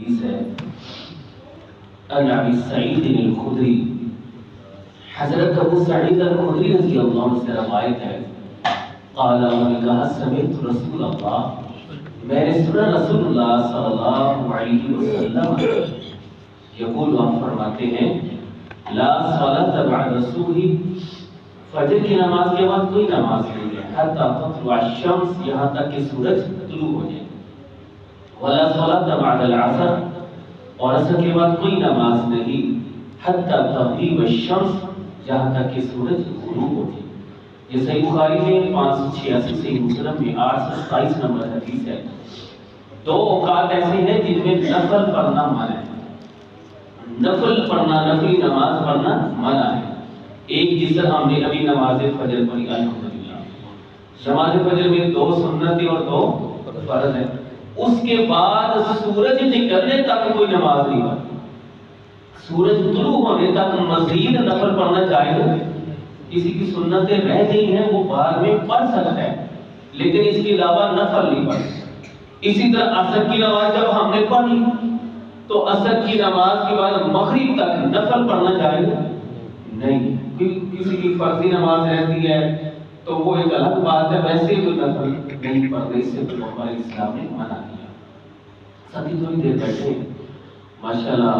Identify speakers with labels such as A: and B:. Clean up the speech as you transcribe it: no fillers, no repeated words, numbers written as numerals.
A: حدیث ہے ان ابی سعید الخدری، حضرت ابو سعید الخدری رضی اللہ عنہ سے روایت ہے، قال انہوں نے کہا سمعت رسول اللہ، میں نے سنا رسول اللہ صلی اللہ علیہ وسلم یقول، آپ فرماتے ہیں لا صلاۃ بعد الصبح، فجر کی نماز کے بعد کوئی نماز نہیں ہے، حتی تطلع الشمس، یہاں تک کہ سورج طلوع ہو جائے، ولا صلاۃ بعد العصر، اور عصر کے بعد کوئی نماز نہیں، حتی تغیب الشمس، جہاں تک کہ سورج غروب ہو جائے۔ یہ صحیح بخاری میں 586، صحیح مسلم میں 827 نمبر حدیث ہے۔ دو اوقات ایسے ہیں جن میں نفل پڑھنا منع ہے، نفل پڑھنا، نفلی نماز پڑھنا منع ہے۔ ایک جس طرح ہم نے ابھی نماز فجر پڑھی الحمدللہ، نماز فجر میں 2 سنت اور 2 فرض ہیں، اس کے بعد سورج نکلنے تک کوئی نماز نہیں پڑھتی، سورج طلوع ہونے تک مزید نفل پڑھنا جائز ہے۔ کسی کی سنتیں رہ گئی ہیں وہ بعد میں پڑھ سکتا ہے، لیکن اس کے علاوہ نفل نہیں پڑھ۔ اسی طرح عصر کی نماز جب ہم نے پڑھی تو عصر کی نماز کے بعد مغرب تک نفل پڑھنا جائز نہیں۔ کسی کی فرضی نماز رہتی ہے تو وہ ایک الگ بات ہے، ویسے تو نفل نہیں پڑھنے سے تو ہمارے اسلام نے منع کیا۔ ساتھی تھوڑی دیر بیٹھے، ماشاءاللہ